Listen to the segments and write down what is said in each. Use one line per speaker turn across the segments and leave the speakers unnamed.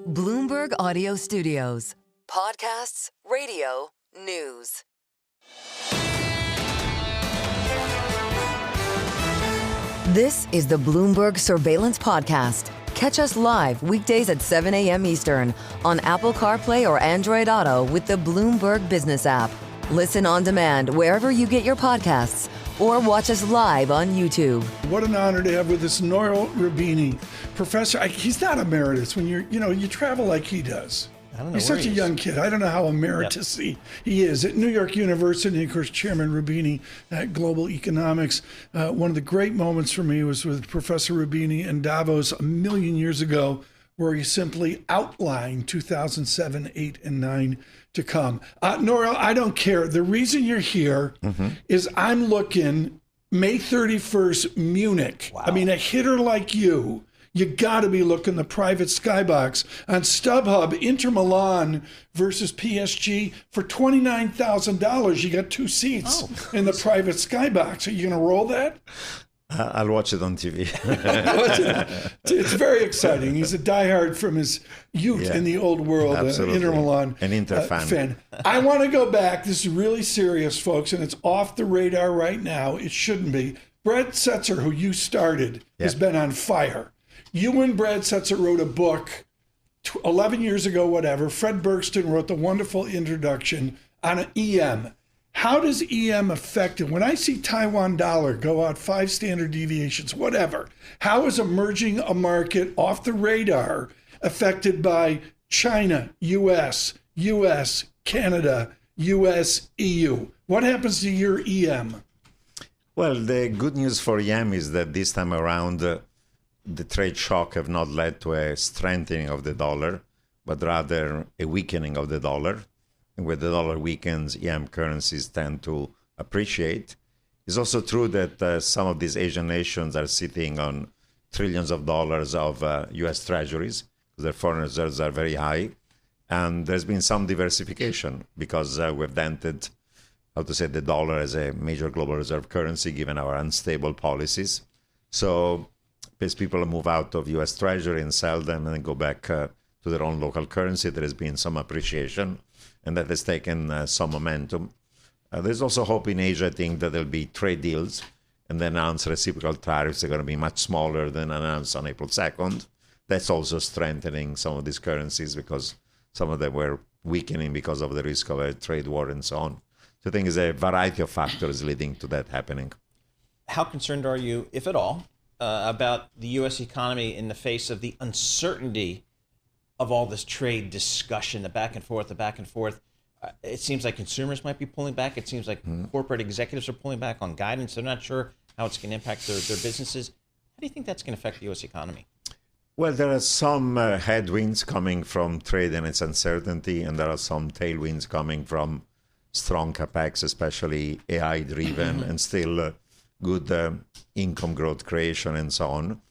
Bloomberg Audio Studios. Podcasts, radio, news. This is the Bloomberg Surveillance Podcast. Catch us live weekdays at 7 a.m. Eastern on Apple CarPlay or Android Auto with the Bloomberg Business app. Listen on demand wherever you get your podcasts or watch us live on YouTube.
What an honor to have with us Nouriel Roubini, professor. He's not emeritus when you travel like he does.
I don't know.
He's such a young kid. I don't know how emeritus-y he is. At New York University, of course, Chairman Roubini at Global Economics. One of the great moments for me was with Professor Roubini in Davos a million years ago, where he simply outlined 2007, 8, and 9 to come. Nouriel, I don't care. The reason you're here is I'm looking May 31st, Munich.
Wow.
I mean, a hitter like you got to be looking the private skybox on StubHub, Inter Milan versus PSG for $29,000. You got 2 seats in the private skybox. Are you going to roll that?
I'll watch it on TV.
It's very exciting. He's a diehard from his youth in the old world, Inter Milan
an Inter fan.
I want to go back. This is really serious, folks, and it's off the radar right now. It shouldn't be. Brad Setzer, who you started, has been on fire. You and Brad Setzer wrote a book 11 years ago, whatever. Fred Bergston wrote the wonderful introduction on EM. How does EM affect it? When I see Taiwan dollar go out 5 standard deviations, whatever, how is emerging a market off the radar affected by China, US, Canada, US, EU? What happens to your EM?
Well, the good news for EM is that this time around, the trade shock have not led to a strengthening of the dollar, but rather a weakening of the dollar. And when the dollar weakens, EM currencies tend to appreciate. It's also true that some of these Asian nations are sitting on trillions of dollars of U.S. treasuries because their foreign reserves are very high. And there's been some diversification because we've dented, the dollar as a major global reserve currency given our unstable policies. So as people move out of U.S. Treasury and sell them and then go back to their own local currency, there has been some appreciation, and that has taken some momentum. There's also hope in Asia, I think, that there'll be trade deals, and the announced reciprocal tariffs are going to be much smaller than announced on April 2nd. That's also strengthening some of these currencies because some of them were weakening because of the risk of a trade war and so on. So I think there's a variety of factors leading to that happening.
How concerned are you, if at all, about the U.S. economy in the face of the uncertainty of all this trade discussion, the back and forth? It seems like consumers might be pulling back. It seems like corporate executives are pulling back on guidance. They're not sure how it's going to impact their businesses. How do you think that's going to affect the U.S. economy?
Well, there are some headwinds coming from trade and its uncertainty, and there are some tailwinds coming from strong capex, especially AI-driven, and still good income growth creation and so on.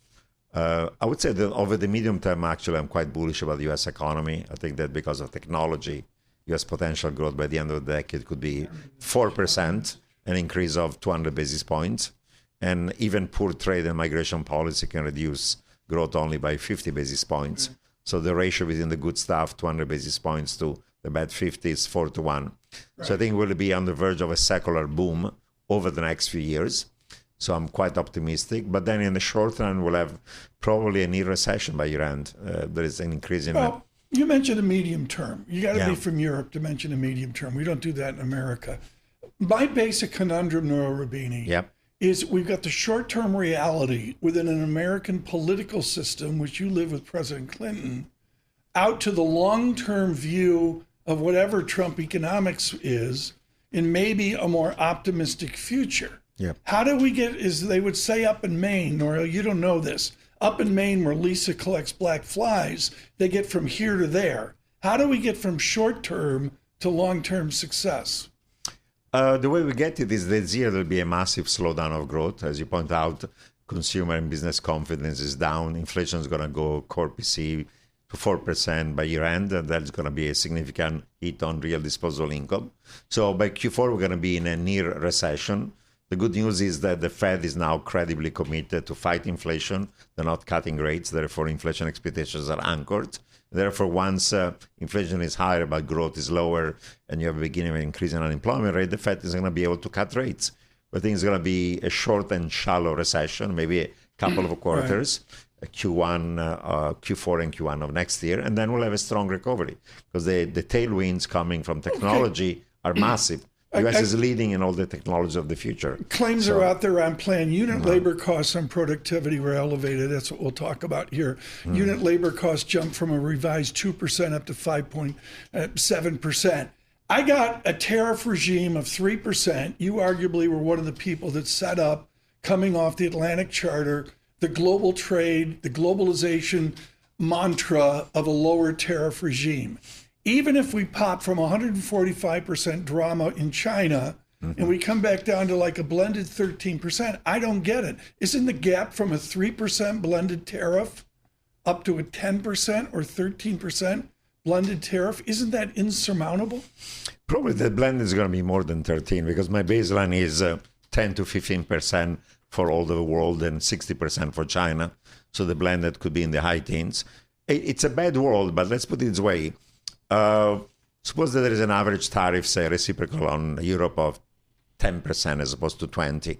I would say that over the medium term, actually, I'm quite bullish about the U.S. economy. I think that because of technology, U.S. potential growth by the end of the decade could be 4%, an increase of 200 basis points. And even poor trade and migration policy can reduce growth only by 50 basis points. So the ratio between the good stuff, 200 basis points, to the bad 50 is 4-1. So I think we'll be on the verge of a secular boom over the next few years. So I'm quite optimistic. But then in the short run, we'll have probably a near recession by year end. There is an increase in...
Well, you mentioned a medium term. You got to be from Europe to mention a medium term. We don't do that in America. My basic conundrum, Nouriel Roubini, is we've got the short-term reality within an American political system, which you live with President Clinton, out to the long-term view of whatever Trump economics is in maybe a more optimistic future. How do we get, as they would say up in Maine, Nouriel, you don't know this, up in Maine where Lisa collects black flies, they get from here to there. How do we get from short-term to long-term success?
The way we get it is this year there'll be a massive slowdown of growth. As you point out, consumer and business confidence is down. Inflation is going to go core PCE to 4% by year end, and that's going to be a significant hit on real disposable income. So by Q4, we're going to be in a near recession. The good news is that the Fed is now credibly committed to fight inflation. They're not cutting rates. Therefore, inflation expectations are anchored. Therefore, once inflation is higher but growth is lower and you have a beginning of an increase in unemployment rate, the Fed is going to be able to cut rates. But I think it's going to be a short and shallow recession, maybe a couple of quarters, Q4 and Q1 of next year, and then we'll have a strong recovery because the tailwinds coming from technology are massive. The U.S. is leading in all the technology of the future.
Claims are out there on plan. Unit labor costs and productivity were elevated. That's what we'll talk about here. Unit labor costs jumped from a revised 2% up to 5.7%. I got a tariff regime of 3%. You arguably were one of the people that set up, coming off the Atlantic Charter, the global trade, the globalization mantra of a lower tariff regime. Even if we pop from 145% drama in China and we come back down to like a blended 13%, I don't get it. Isn't the gap from a 3% blended tariff up to a 10% or 13% blended tariff, isn't that insurmountable?
Probably the blend is going to be more than 13 because my baseline is 10 to 15% for all the world and 60% for China. So the blended could be in the high teens. It's a bad world, but let's put it this way. Suppose that there is an average tariff, say reciprocal on Europe of 10% as opposed to 20.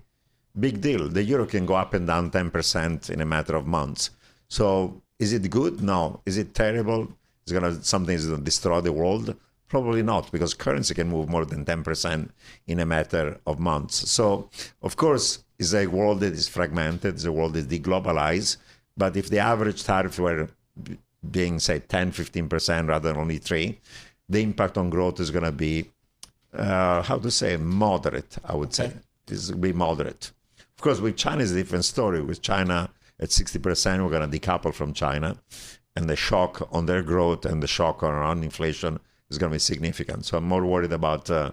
Big deal. The euro can go up and down 10% in a matter of months. So is it good? No. Is it terrible? Something is going to destroy the world? Probably not, because currency can move more than 10% in a matter of months. So, of course, it's a world that is fragmented. It's a world that is deglobalized. But if the average tariff were being, say, 10, 15% rather than only 3%, the impact on growth is going to be, moderate, I would say. It's going to be moderate. Of course, with China, it's a different story. With China at 60%, we're going to decouple from China. And the shock on their growth and the shock on inflation is going to be significant. So I'm more worried about the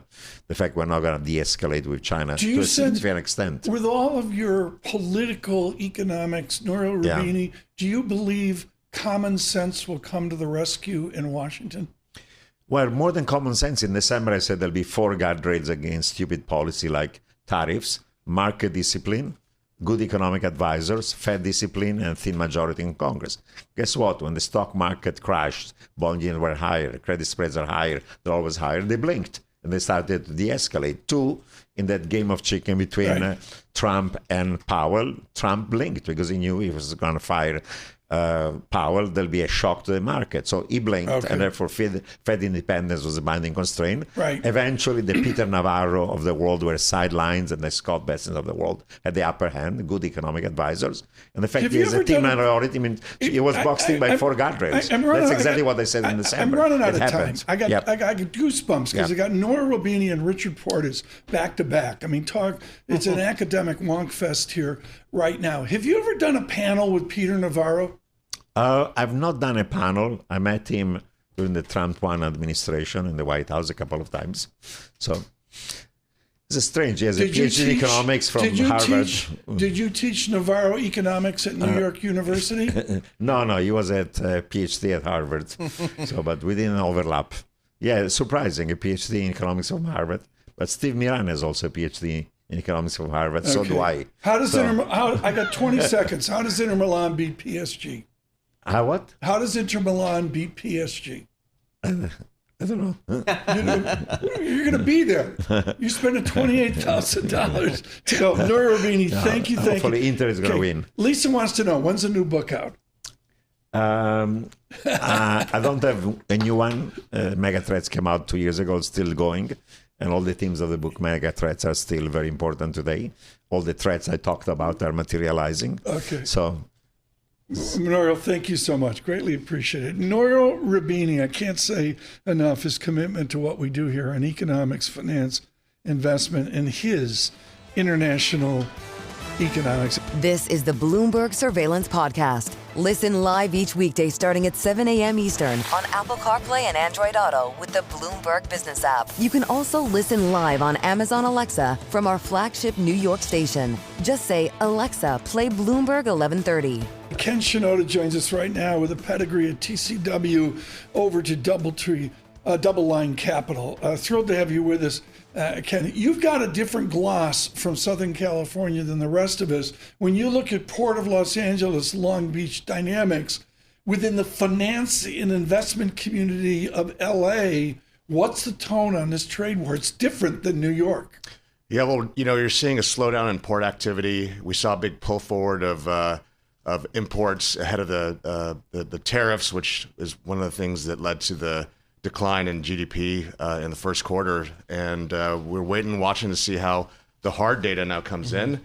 fact we're not going to de-escalate with China to a significant extent.
With all of your political economics, Nouriel Roubini, do you believe common sense will come to the rescue in Washington?
Well, more than common sense. In December, I said there'll be 4 guardrails against stupid policy like tariffs, market discipline, good economic advisors, Fed discipline, and thin majority in Congress. Guess what? When the stock market crashed, bond yields were higher, credit spreads are higher, they're always higher, they blinked. And they started to de-escalate. 2, in that game of chicken between Trump and Powell, Trump blinked because he knew he was going to fire Powell, there'll be a shock to the market. So he blinked, and therefore Fed independence was a binding constraint. Eventually, the Peter Navarro of the world were sidelines, and the Scott Bessent of the world had the upper hand, good economic advisors. And the fact is, a team minority, he was boxed in by 4 guardrails. That's exactly what they said in December.
I'm running out of time. I got goosebumps because I got Nouriel Roubini and Richard Portis back to back. It's an academic wonk fest here right now. Have you ever done a panel with Peter Navarro?
I've not done a panel. I met him during the Trump 1 administration in the White House a couple of times. So it's strange. He has a PhD in economics from Harvard.
Did you teach Navarro economics at New York University?
No, he was at PhD at Harvard. But we didn't overlap. Yeah, surprising, a PhD in economics from Harvard. But Steve Miran has also a PhD in economics from Harvard. So do I.
I got 20 seconds. How does Inter Milan beat PSG?
What?
How does Inter Milan beat PSG?
I don't know.
You're going to be there. You spent $28,000 to go. Nouriel Roubini, thank you.
Hopefully Inter is going to win.
Lisa wants to know, when's the new book out?
I don't have a new one. Mega Threats came out 2 years ago, still going. And all the themes of the book Mega Threats are still very important today. All the threats I talked about are materializing.
Okay.
So,
Nouriel, thank you so much. Greatly appreciate it. Nouriel Roubini, I can't say enough his commitment to what we do here on economics, finance, investment, and his international economics.
This is the Bloomberg Surveillance Podcast. Listen live each weekday starting at 7 a.m. Eastern on Apple CarPlay and Android Auto with the Bloomberg Business app. You can also listen live on Amazon Alexa from our flagship New York station. Just say, Alexa, play Bloomberg 1130.
Ken Shinoda joins us right now with a pedigree at TCW over to DoubleTree DoubleLine Capital. Thrilled to have you with us, Ken. You've got a different gloss from Southern California than the rest of us. When you look at Port of Los Angeles, Long Beach dynamics, within the finance and investment community of LA, what's the tone on this trade war? It's different than New York.
Yeah, well, you're seeing a slowdown in port activity. We saw a big pull forward of imports ahead of the tariffs, which is one of the things that led to the decline in GDP in the first quarter. And we're waiting and watching to see how the hard data now comes in.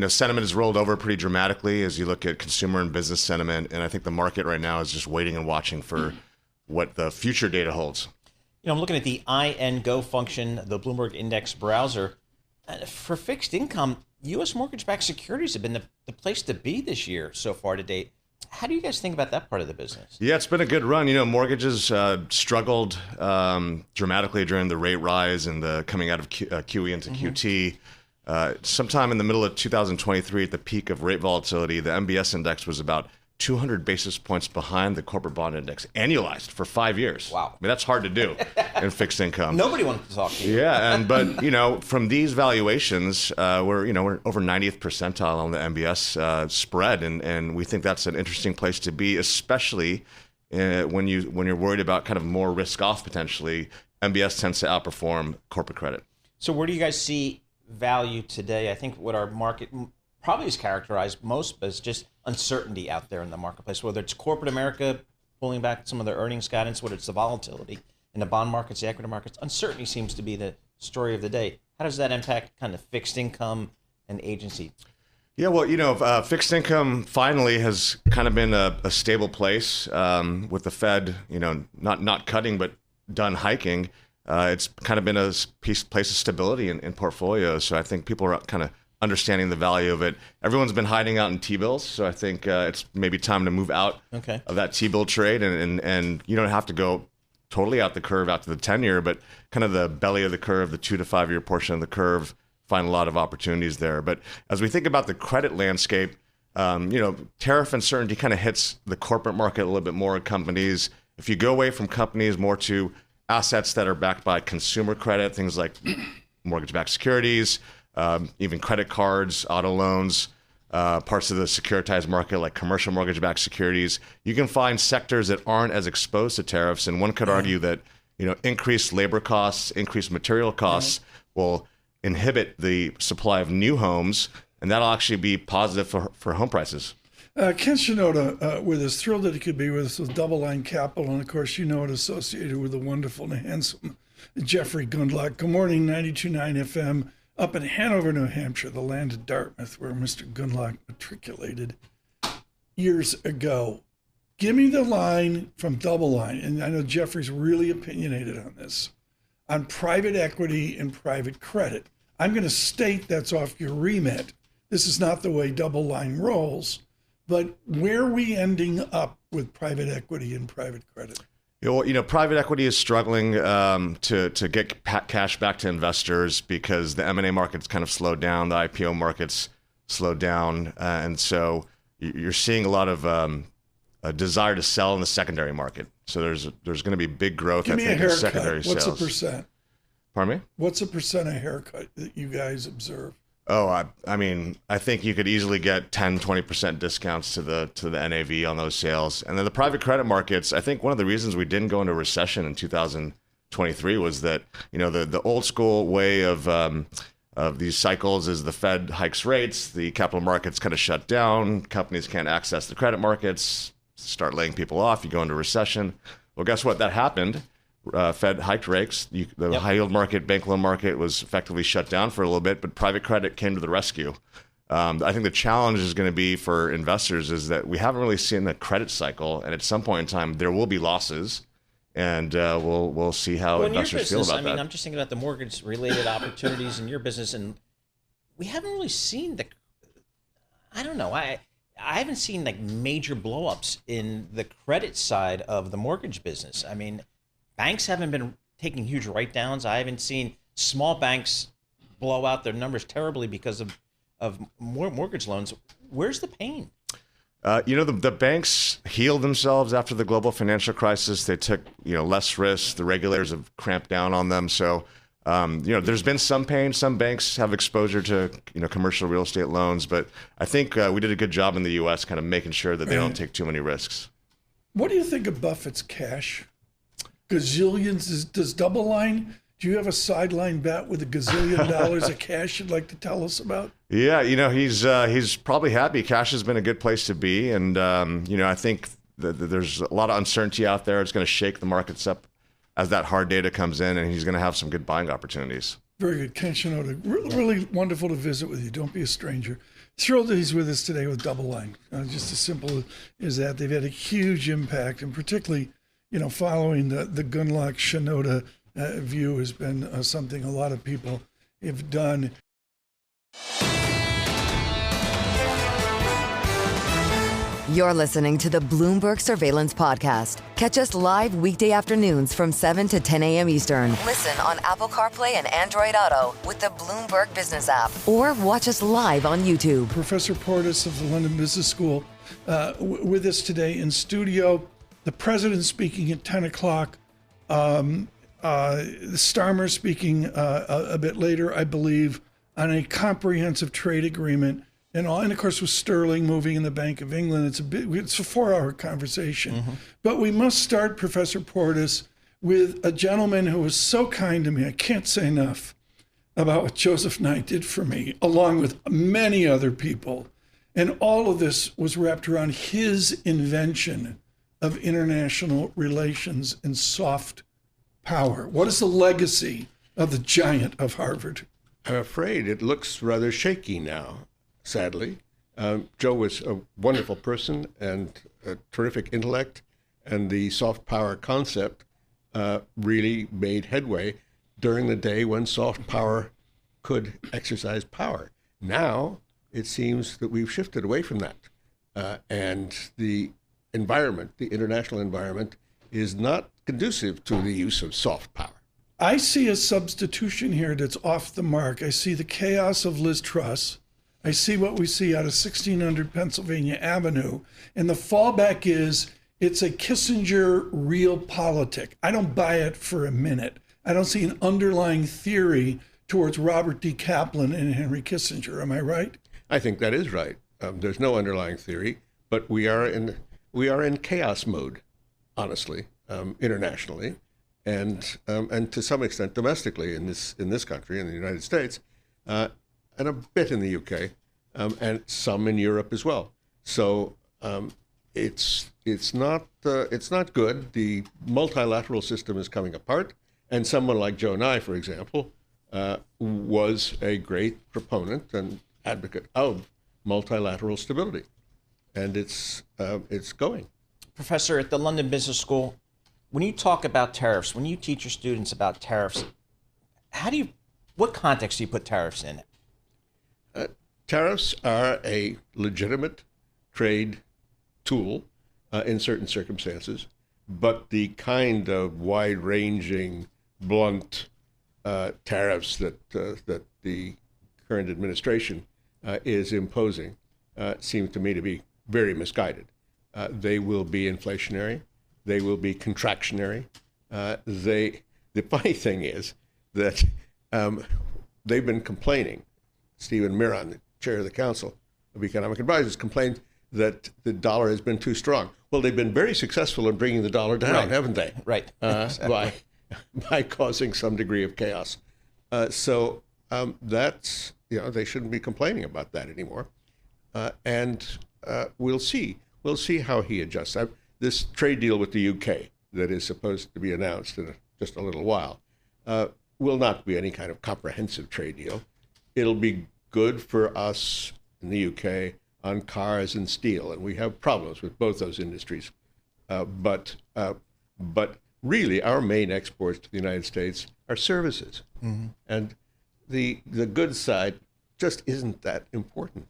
Sentiment has rolled over pretty dramatically as you look at consumer and business sentiment. And I think the market right now is just waiting and watching for what the future data holds.
I'm looking at the INGO function, the Bloomberg Index browser. For fixed income, U.S. mortgage-backed securities have been the place to be this year so far to date. How do you guys think about that part of the business?
Yeah, it's been a good run. Mortgages struggled dramatically during the rate rise and the coming out of QE into QT. Sometime in the middle of 2023, at the peak of rate volatility, the MBS index was about 200 basis points behind the corporate bond index, annualized for 5 years.
Wow.
I mean, that's hard to do in fixed income.
Nobody wanted to talk to you.
Yeah, but from these valuations, we're over 90th percentile on the MBS spread, and we think that's an interesting place to be, especially when you're worried about kind of more risk off potentially. MBS tends to outperform corporate credit.
So where do you guys see value today? I think what our market probably is characterized most as just uncertainty out there in the marketplace, whether it's corporate America pulling back some of their earnings guidance, whether it's the volatility in the bond markets, the equity markets. Uncertainty seems to be the story of the day. How does that impact kind of fixed income and agency?
Yeah, well, fixed income finally has kind of been a stable place with the Fed, not cutting, but done hiking. It's kind of been a place of stability in portfolios. So I think people are kind of understanding the value of it. Everyone's been hiding out in T-bills, so I think it's maybe time to move out of that T-bill trade, and you don't have to go totally out the curve out to the 10-year, but kind of the belly of the curve, the 2 to 5 year portion of the curve, find a lot of opportunities there. But as we think about the credit landscape, tariff uncertainty kind of hits the corporate market a little bit more at companies. If you go away from companies more to assets that are backed by consumer credit, things like mortgage-backed securities, even credit cards, auto loans, parts of the securitized market like commercial mortgage-backed securities, you can find sectors that aren't as exposed to tariffs. And one could argue that increased labor costs, increased material costs will inhibit the supply of new homes, and that'll actually be positive for home prices.
Ken Shinoda with us, thrilled that he could be with us with DoubleLine Capital, and of course it associated with the wonderful and handsome Jeffrey Gundlach. Good morning, 92.9 FM. Up in Hanover, New Hampshire, the land of Dartmouth, where Mr. Gundlach matriculated years ago. Give me the line from DoubleLine, and I know Jeffrey's really opinionated on this, on private equity and private credit. I'm going to state that's off your remit. This is not the way DoubleLine rolls, but where are we ending up with private equity and private credit?
Private equity is struggling to get cash back to investors because the M&A market's kind of slowed down, the IPO market's slowed down, and so you're seeing a lot of a desire to sell in the secondary market. So there's going to be big growth,
Give me
in secondary
What's
sales.
What's a percent?
Pardon me?
What's a percent of haircut that you guys observe?
Oh, I think you could easily get 10, 20% discounts to the NAV on those sales. And then the private credit markets, I think one of the reasons we didn't go into recession in 2023 was that, the old school way of these cycles is the Fed hikes rates, the capital markets kind of shut down, companies can't access the credit markets, start laying people off, you go into recession. Well, guess what? That happened. Fed hiked rates. The high yield market, bank loan market was effectively shut down for a little bit, but private credit came to the rescue. I think the challenge is going to be for investors is that we haven't really seen the credit cycle, and at some point in time there will be losses, and we'll see how investors feel about that.
I'm just thinking about the mortgage-related opportunities in your business, and we haven't really seen I don't know. I haven't seen major blowups in the credit side of the mortgage business. I mean, banks haven't been taking huge write-downs. I haven't seen small banks blow out their numbers terribly because of more mortgage loans. Where's the pain?
The banks healed themselves after the global financial crisis. They took, less risks. The regulators have cramped down on them. So, there's been some pain. Some banks have exposure to, commercial real estate loans. But I think we did a good job in the U.S. kind of making sure that they don't take too many risks.
What do you think of Buffett's cash? Gazillions. Does DoubleLine? Do you have a sideline bet with $1 gazillion of cash you'd like to tell us about?
Yeah, he's probably happy. Cash has been a good place to be, and I think that there's a lot of uncertainty out there. It's going to shake the markets up as that hard data comes in, and he's going to have some good buying opportunities.
Very good, Ken Shinoda. Really wonderful to visit with you. Don't be a stranger. Thrilled that he's with us today with DoubleLine. Just as simple as that. They've had a huge impact, and particularly, following the Gunlock Shinoda view has been something a lot of people have done.
You're listening to the Bloomberg Surveillance Podcast. Catch us live weekday afternoons from 7 to 10 a.m. Eastern. Listen on Apple CarPlay and Android Auto with the Bloomberg Business app. Or watch us live on YouTube.
Professor Portis of the London Business School with us today in studio. The president speaking at 10 o'clock. Starmer speaking a bit later, I believe, on a comprehensive trade agreement. And of course, with Sterling moving in the Bank of England, it's a 4-hour conversation. Mm-hmm. But we must start, Professor Portis, with a gentleman who was so kind to me. I can't say enough about what Joseph Nye did for me, along with many other people. And all of this was wrapped around his invention of international relations and soft power. What is the legacy of the giant of Harvard?
I'm afraid it looks rather shaky now. Sadly, Joe was a wonderful person and a terrific intellect, and the soft power concept really made headway during the day when soft power could exercise power. Now, it seems that we've shifted away from that, and the environment, the international environment, is not conducive to the use of soft power.
I see a substitution here that's off the mark. I see the chaos of Liz Truss. I see what we see out of 1600 Pennsylvania Avenue. And the fallback is it's a Kissinger realpolitik. I don't buy it for a minute. I don't see an underlying theory towards Robert D. Kaplan and Henry Kissinger. Am I right?
I think that is right. There's no underlying theory, but we are in chaos mode, honestly, internationally, and to some extent domestically in this country, in the United States. And a bit in the UK, and some in Europe as well. So it's not good. The multilateral system is coming apart, and someone like Joe Nye, for example, was a great proponent and advocate of multilateral stability, and it's going.
Professor, at the London Business School, when you talk about tariffs, when you teach your students about tariffs, what context do you put tariffs in?
Tariffs are a legitimate trade tool in certain circumstances, but the kind of wide-ranging, blunt tariffs that the current administration is imposing seem to me to be very misguided. They will be inflationary. They will be contractionary. The funny thing is that they've been complaining. Stephen Miron, the chair of the Council of Economic Advisors, complained that the dollar has been too strong. Well, they've been very successful in bringing the dollar down, haven't they?
Right. Exactly.
By causing some degree of chaos. So that's, they shouldn't be complaining about that anymore. And we'll see. We'll see how he adjusts. This trade deal with the UK that is supposed to be announced in just a little while will not be any kind of comprehensive trade deal. It'll be good for us in the UK on cars and steel, and we have problems with both those industries. But really, our main exports to the United States are services, mm-hmm. and the goods side just isn't that important.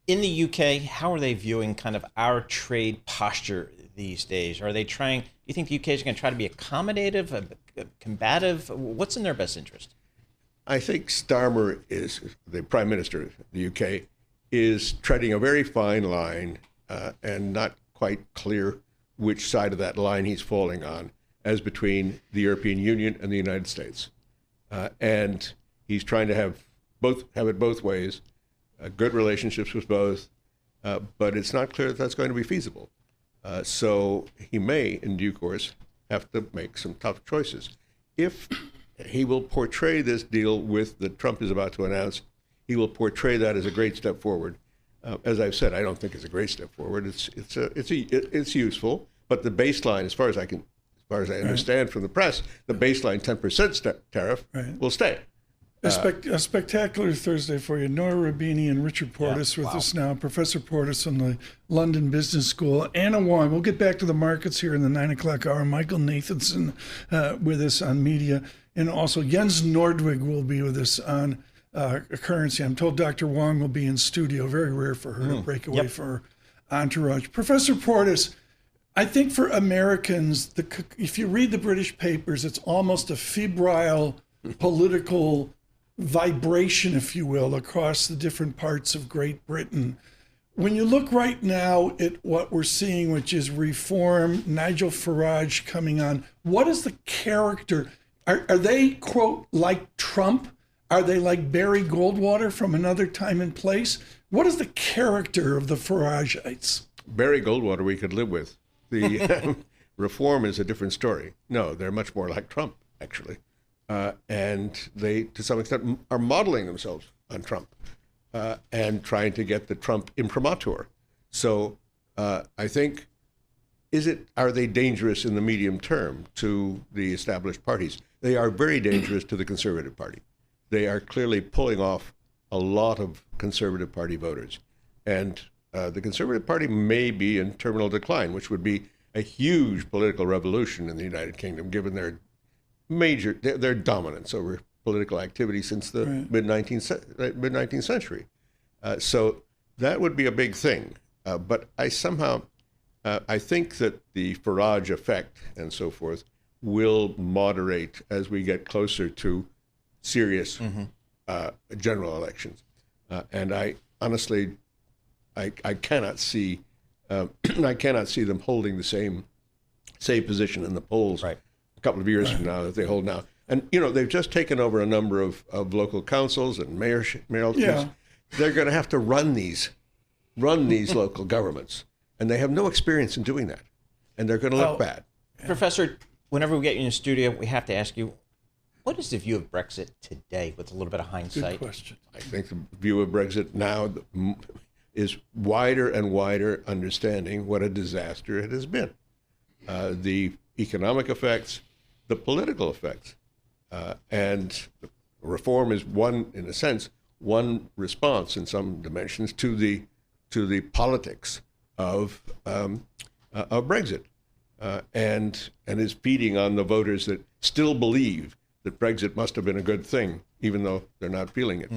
In the UK, how are they viewing kind of our trade posture these days? Are they trying? Do you think the UK is going to try to be accommodative, combative? What's in their best interest?
I think Starmer, is the Prime Minister of the UK, is treading a very fine line and not quite clear which side of that line he's falling on, as between the European Union and the United States. And he's trying to have it both ways, good relationships with both, but it's not clear that that's going to be feasible. So he may, in due course, have to make some tough choices. If he will portray this deal that Trump is about to announce, he will portray that as a great step forward. As I've said, I don't think it's a great step forward. It's useful, but the baseline, as far as I understand from the press, the baseline 10% tariff will stay.
A spectacular Thursday for you. Nouriel Roubini and Richard Portis with us now. Professor Portis from the London Business School. Anna Wong. We'll get back to the markets here in the 9 o'clock hour. Michael Nathanson with us on media. And also Jens Nordwig will be with us on currency. I'm told Dr. Wong will be in studio. Very rare for her to break away from her entourage. Professor Portis, I think for Americans, if you read the British papers, it's almost a febrile political vibration, if you will, across the different parts of Great Britain. When you look right now at what we're seeing, which is reform, Nigel Farage coming on, what is the character? Are they, quote, like Trump? Are they like Barry Goldwater from Another Time and Place? What is the character of the Faragites?
Barry Goldwater we could live with. The reform is a different story. No, they're much more like Trump, actually. And they, to some extent, are modeling themselves on Trump and trying to get the Trump imprimatur. So I think, are they dangerous in the medium term to the established parties? They are very dangerous to the Conservative Party. They are clearly pulling off a lot of Conservative Party voters. And the Conservative Party may be in terminal decline, which would be a huge political revolution in the United Kingdom, given their dominance over political activity since the mid-19th century. So that would be a big thing. But I think that the Farage effect and so forth will moderate as we get closer to serious general elections. And I honestly, I cannot see them holding the same position in the polls a couple of years from now that they hold now. And they've just taken over a number of local councils and mayoralties. They're going to have to run these local governments, and they have no experience in doing that, and they're going to look bad.
Professor, whenever we get you in the studio, we have to ask you, what is the view of Brexit today with a little bit of hindsight?
Good question.
I think the view of Brexit now is wider and wider understanding what a disaster it has been. The economic effects, the political effects, and reform is in a sense, one response in some dimensions to the politics of Brexit, and is feeding on the voters that still believe that Brexit must have been a good thing, even though they're not feeling it.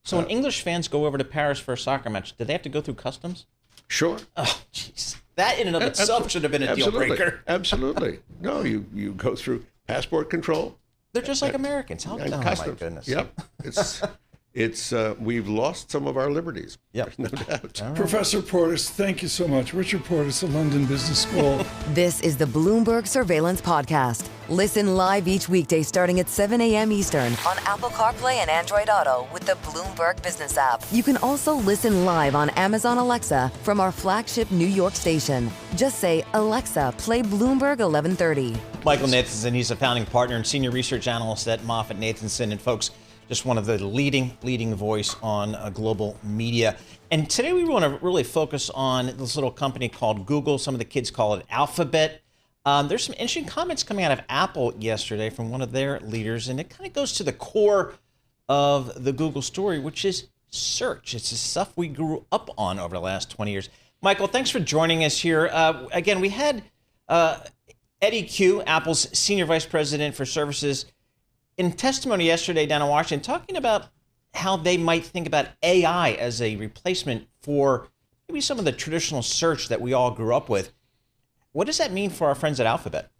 So when English fans go over to Paris for a soccer match, do they have to go through customs?
Sure.
Oh, jeez. That in and of itself should have been a deal breaker.
Absolutely. No, you go through passport control.
They're just like Americans. How dumb, my goodness.
Yep. It's we've lost some of our liberties.
Yep.
No doubt.
Right.
Professor Portis, thank you so much. Richard Portis of London Business School.
This is the Bloomberg Surveillance Podcast. Listen live each weekday starting at 7 a.m. Eastern on Apple CarPlay and Android Auto with the Bloomberg Business app. You can also listen live on Amazon Alexa from our flagship New York station. Just say, Alexa, play Bloomberg 1130.
Michael Nathanson, he's a founding partner and senior research analyst at MoffettNathanson. And folks, just one of the leading voice on global media. And today we want to really focus on this little company called Google. Some of the kids call it Alphabet. There's some interesting comments coming out of Apple yesterday from one of their leaders, and it kind of goes to the core of the Google story, which is search. It's the stuff we grew up on over the last 20 years. Michael, thanks for joining us here. Again, we had Eddie Q, Apple's senior vice president for services, in testimony yesterday down in Washington, talking about how they might think about AI as a replacement for maybe some of the traditional search that we all grew up with. What does that mean for our friends at Alphabet?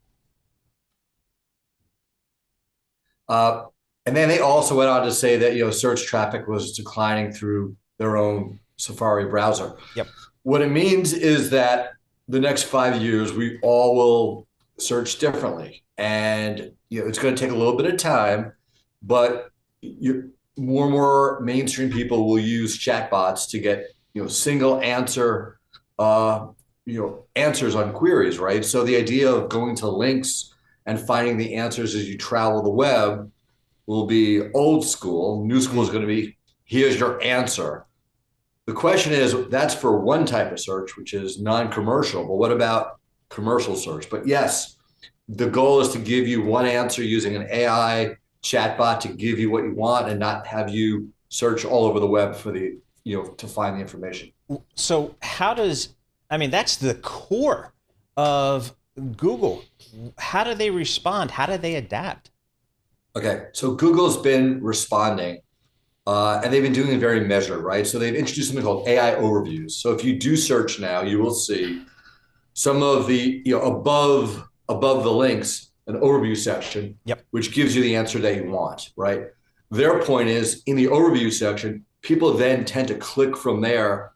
And then they also went on to say that search traffic was declining through their own Safari browser.
Yep.
What it means is that the next 5 years, we all will search differently. And it's going to take a little bit of time, but more and more mainstream people will use chatbots to get single answer answers on queries, right? So the idea of going to links and finding the answers as you travel the web will be old school. New school is going to be, here's your answer. The question is, that's for one type of search, which is non-commercial, but what about commercial search? But yes, the goal is to give you one answer using an AI chatbot to give you what you want and not have you search all over the web for the, to find the information.
So that's the core of Google. How do they respond? How do they adapt?
Okay, so Google's been responding, and they've been doing it very measured, right? So they've introduced something called AI overviews. So if you do search now, you will see some of the, above the links, an overview section, which gives you the answer that you want, right? Their point is, in the overview section, people then tend to click from there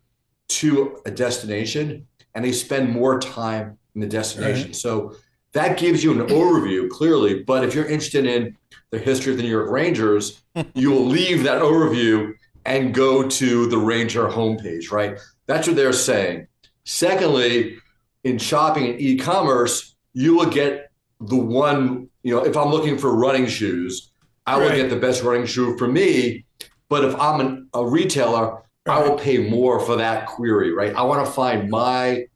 to a destination, and they spend more time in the destination. Right. So that gives you an overview, clearly, but if you're interested in the history of the New York Rangers, you will leave that overview and go to the Ranger homepage, right? That's what they're saying. Secondly, in shopping and e-commerce, you will get the one, if I'm looking for running shoes, I will get the best running shoe for me. But if I'm a retailer, I will pay more for that query, right? I want to find my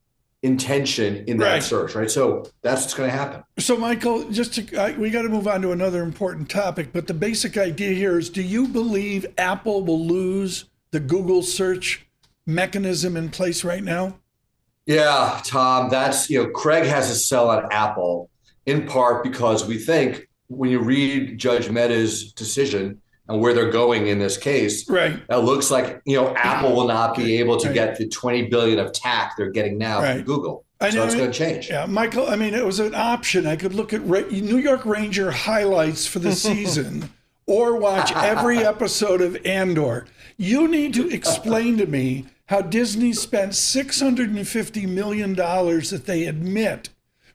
intention in that search, right? So that's what's going to happen.
So Michael, we got to move on to another important topic, but the basic idea here is, do you believe Apple will lose the Google search mechanism in place right now?
Yeah, Tom, that's, Craig has a sell on Apple in part because we think when you read Judge Mehta's decision and where they're going in this case, it looks like, Apple will not be able to get the $20 billion of TAC they're getting now from Google. So it's going to change.
Yeah, Michael, it was an option. I could look at New York Ranger highlights for the season or watch every episode of Andor. You need to explain to me how Disney spent $650 million that they admit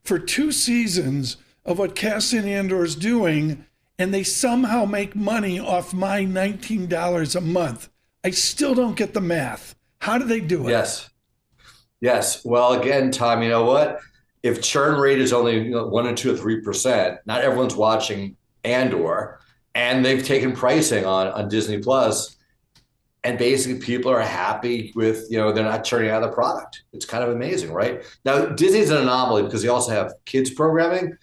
for 2 seasons of what Cassian Andor is doing, and they somehow make money off my $19 a month. I still don't get the math. How do they do it?
Yes. Well, again, Tom, you know what? If churn rate is only 1 or 2 or 3%, not everyone's watching Andor, and they've taken pricing on Disney Plus, and basically people are happy with, they're not churning out of the product. It's kind of amazing, right? Now, Disney's an anomaly because they also have kids programming.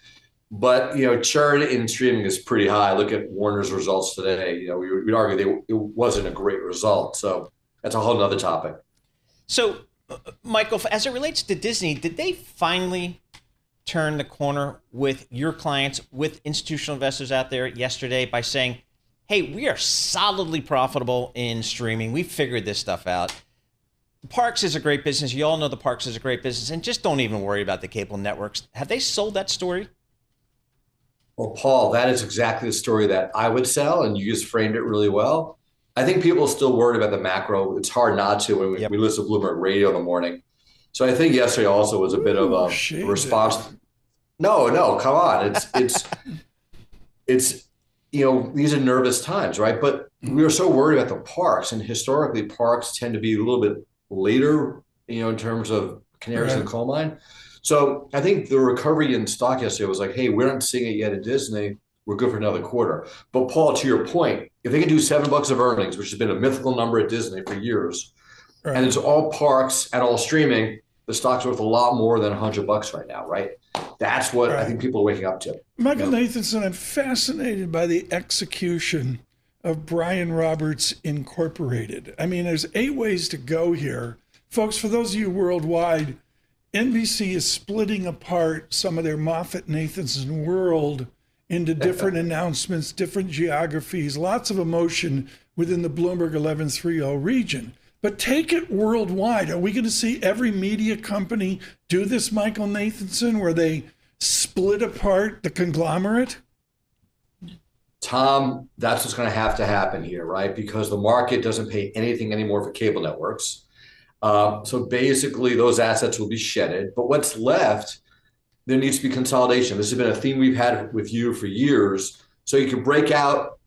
But, churn in streaming is pretty high. Look at Warner's results today. We'd argue it wasn't a great result. So that's a whole nother topic.
So, Michael, as it relates to Disney, did they finally turn the corner with your clients, with institutional investors out there yesterday by saying, hey, we are solidly profitable in streaming. We figured this stuff out. Parks is a great business. You all know the parks is a great business. And just don't even worry about the cable networks. Have they sold that story?
Well, Paul, that is exactly the story that I would sell, and you just framed it really well. I think people are still worried about the macro. It's hard not to when we listen to Bloomberg Radio in the morning. So I think yesterday also was a bit of a response. No, come on. It's these are nervous times, right? But we are so worried about the parks, and historically parks tend to be a little bit later, in terms of canaries in the coal mine. So I think the recovery in stock yesterday was like, hey, we're not seeing it yet at Disney. We're good for another quarter. But Paul, to your point, if they can do $7 of earnings, which has been a mythical number at Disney for years, and it's all parks and all streaming, the stock's worth a lot more than $100 right now, right? That's what I think people are waking up to.
Michael Nathanson, I'm fascinated by the execution of Brian Roberts Incorporated. There's 8 ways to go here. Folks, for those of you worldwide, NBC is splitting apart some of their Moffett-Nathanson world into different announcements, different geographies, lots of emotion within the Bloomberg 1130 region. But take it worldwide. Are we going to see every media company do this, Michael Nathanson, where they split apart the conglomerate?
Tom, that's what's going to have to happen here, right? Because the market doesn't pay anything anymore for cable networks. So basically, those assets will be shedded. But what's left, there needs to be consolidation. This has been a theme we've had with you for years. So you can break out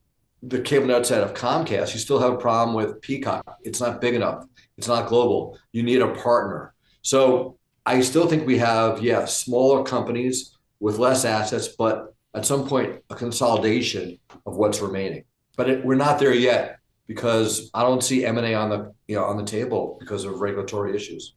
the cable net set of Comcast. You still have a problem with Peacock. It's not big enough. It's not global. You need a partner. So I still think we have, smaller companies with less assets, but at some point, a consolidation of what's remaining. But we're not there yet because I don't see M&A on the table because of regulatory issues.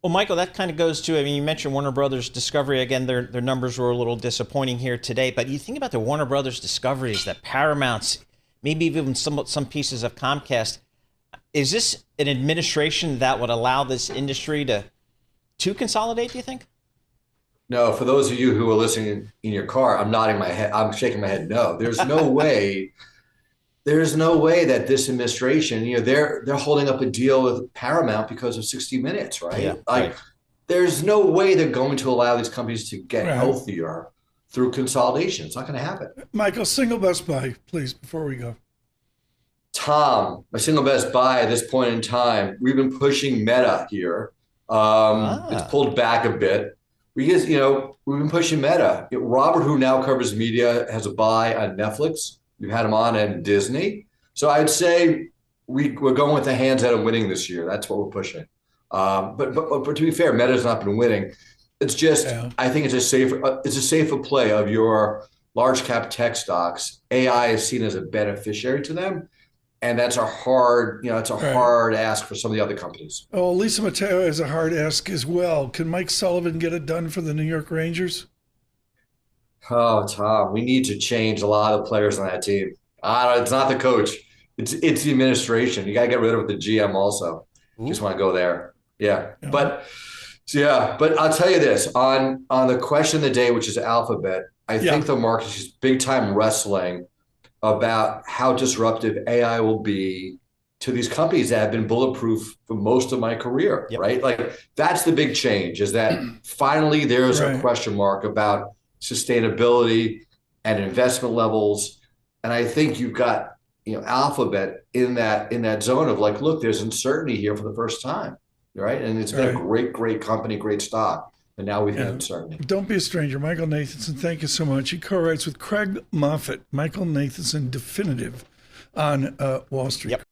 Well, Michael, that kind of goes to, you mentioned Warner Brothers Discovery. Again, their numbers were a little disappointing here today. But you think about the Warner Brothers Discoveries, that Paramount's, maybe even some pieces of Comcast. Is this an administration that would allow this industry to consolidate, do you think?
No, for those of you who are listening in your car, I'm nodding my head. I'm shaking my head. No, there's no way. There's no way that this administration, they're holding up a deal with Paramount because of 60 Minutes, right?
Yeah,
right. There's no way they're going to allow these companies to get healthier through consolidation. It's not going to happen.
Michael, single best buy, please, before we go.
Tom, my single best buy at this point in time, we've been pushing Meta here. It's pulled back a bit. Because, we've been pushing Meta. Robert, who now covers media, has a buy on Netflix. We've had him on and Disney. So I'd say we're going with the hands that are winning this year. That's what we're pushing. But to be fair, Meta's not been winning. It's just, I think it's a safer play of your large cap tech stocks. AI is seen as a beneficiary to them. And that's a hard, hard ask for some of the other companies.
Oh, Lisa Mateo has a hard ask as well. Can Mike Sullivan get it done for the New York Rangers?
Oh, Tom, we need to change a lot of the players on that team. It's not the coach. It's the administration. You got to get rid of the GM also. Ooh. Just want to go there. Yeah. But I'll tell you this. On the question of the day, which is Alphabet, I think the market is big time wrestling about how disruptive AI will be to these companies that have been bulletproof for most of my career, right? Like that's the big change, is that finally there's a question mark about sustainability and investment levels. And I think you've got, Alphabet in that zone of like, look, there's uncertainty here for the first time, right? And it's been a great company, great stock. And now we've had uncertainty.
Don't be a stranger. Michael Nathanson, thank you so much. He co-writes with Craig Moffett, Michael Nathanson Definitive on Wall Street.
Yep.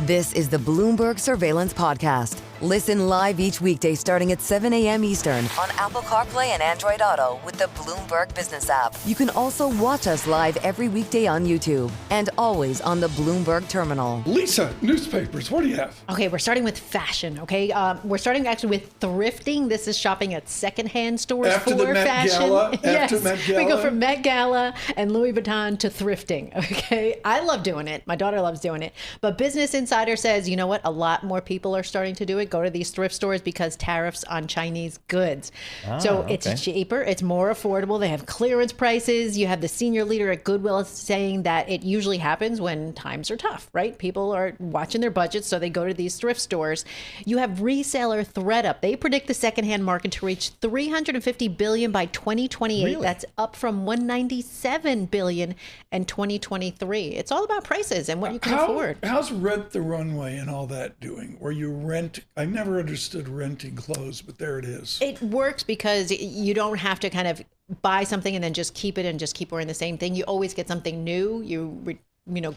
This is the Bloomberg Surveillance Podcast. Listen live each weekday starting at 7 a.m. Eastern on Apple CarPlay and Android Auto with the Bloomberg Business app. You can also watch us live every weekday on YouTube and always on the Bloomberg Terminal.
Lisa, newspapers, what do you have?
Okay, we're starting with fashion, okay? We're starting actually with thrifting. This is shopping at secondhand stores
after
for
the Met
fashion.
Gala,
yes,
after Met Gala.
We go from Met Gala and Louis Vuitton to thrifting, okay? I love doing it. My daughter loves doing it. But Business Insider says, you know what? A lot more people are starting to do it. Go to these thrift stores because tariffs on Chinese goods. So it's cheaper. It's more affordable. They have clearance prices. You have the senior leader at Goodwill saying that it usually happens when times are tough, right? People are watching their budgets, so they go to these thrift stores. You have reseller ThredUp. They predict the secondhand market to reach $350 billion by 2028. Really? That's up from $197 billion in 2023. It's all about prices and what you can afford.
How's Rent the Runway and all that doing? Where you rent, I never understood renting clothes, but there it is.
It works because you don't have to kind of buy something and then just keep it and just keep wearing the same thing. You always get something new. You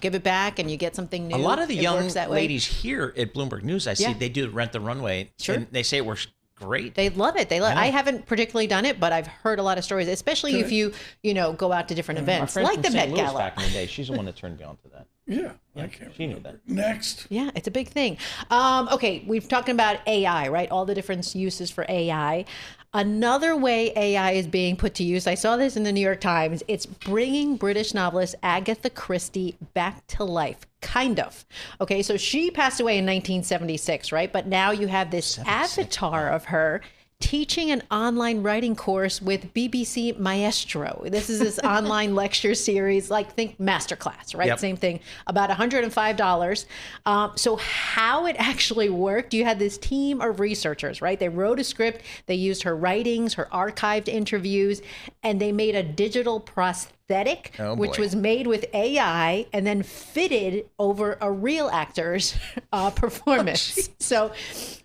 give it back and you get something new.
A lot of the young ladies here at Bloomberg News, I see they do Rent the Runway. Sure. And they say it works great.
They love it. I haven't particularly done it, but I've heard a lot of stories, especially if you go out to different events like the Met Gala.
Back in the day, she's the one that turned me on to that.
Yeah, I can't.
She knew that.
Next.
Yeah, it's a big thing. Okay, we've talked about AI, right? All the different uses for AI. Another way AI is being put to use, I saw this in the New York Times, it's bringing British novelist Agatha Christie back to life, kind of. Okay, so she passed away in 1976, right? But now you have this avatar of her teaching an online writing course with BBC Maestro. This is this online lecture series, like think masterclass, right?
Yep.
Same thing, about $105. So how it actually worked, you had this team of researchers, right? They wrote a script, they used her writings, her archived interviews, and they made a digital prosthetic, which was made with AI and then fitted over a real actor's performance. So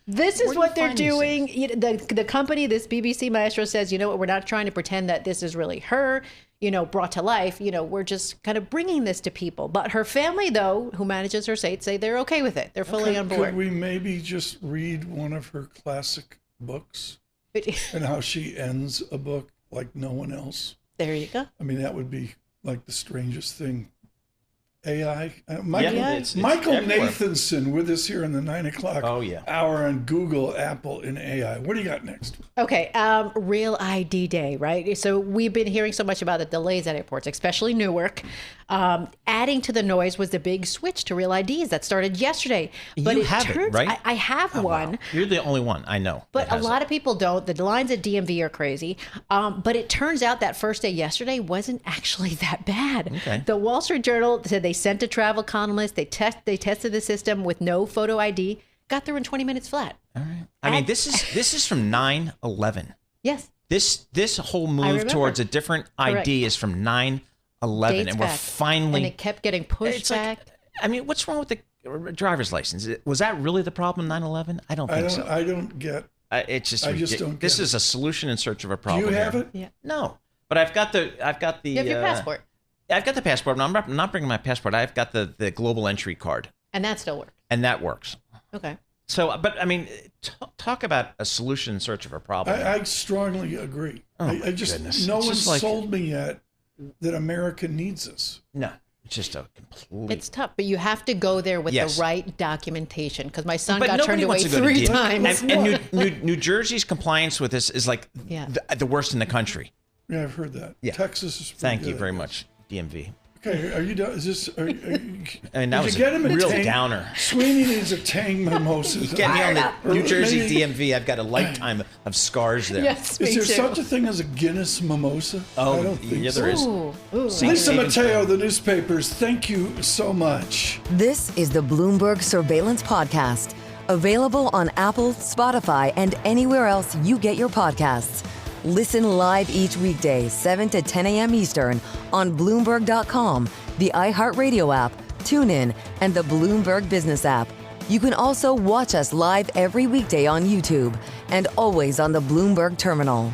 this is what they're doing. The company, this BBC Maestro, says, you know what, we're not trying to pretend that this is really her, brought to life. We're just kind of bringing this to people. But her family, though, who manages her site, say they're okay with it. They're fully on board.
Could we maybe just read one of her classic books and how she ends a book like no one else?
There you go.
I mean, that would be like the strangest thing. AI.
Michael
Nathanson with us here in the 9 o'clock hour on Google, Apple, and AI. What do you got next?
Okay, Real ID Day, right? So we've been hearing so much about the delays at airports, especially Newark. Adding to the noise was the big switch to Real IDs that started yesterday. But
you have it, right?
I have one.
Wow. You're the only one I know.
But a lot of people don't. The lines at DMV are crazy. But it turns out that first day yesterday wasn't actually that bad.
Okay.
The Wall Street Journal said they sent a travel economist. They tested the system with no photo ID. Got through in 20 minutes flat.
All right. I mean, this is from 9/11.
Yes.
This whole move towards a different ID is from 9/11, and we're finally.
And it kept getting pushed back.
I mean, what's wrong with the driver's license? Was that really the problem? 9/11? I don't think so.
I don't get.
It's just.
I just don't get
This is a solution in search of a problem.
Do you have
here.
it?
Yeah.
No, but I've got the.
You have your passport.
I've got the passport. I'm not bringing my passport. I've got the global entry card.
And that still works.
And that works.
Okay.
So, but I mean, talk about a solution in search of a problem.
I strongly agree.
Oh,
I just
goodness.
no
It's
one
just
sold me yet that America needs us.
No, it's just a complete.
It's tough, but you have to go there with the right documentation. Because my son
But
got turned away
wants to go to
3
DMV.
times.
And New Jersey's compliance with this is like the worst in the country.
Yeah, I've heard that.
Yeah.
Texas is.
Thank you very much, DMV.
Okay, are you done? Is this? Are you,
I mean, that was
a
real downer.
Sweeney needs a Tang mimosa.
Get me on the New Jersey DMV. I've got a lifetime of scars there.
Yes,
is there such a thing as a Guinness mimosa?
Oh,
I don't think
yeah, there is.
Lisa Mateo, the newspapers, thank you so much.
This is the Bloomberg Surveillance Podcast, available on Apple, Spotify, and anywhere else you get your podcasts. Listen live each weekday, 7 to 10 a.m. Eastern on Bloomberg.com, the iHeartRadio app, TuneIn, and the Bloomberg Business app. You can also watch us live every weekday on YouTube and always on the Bloomberg Terminal.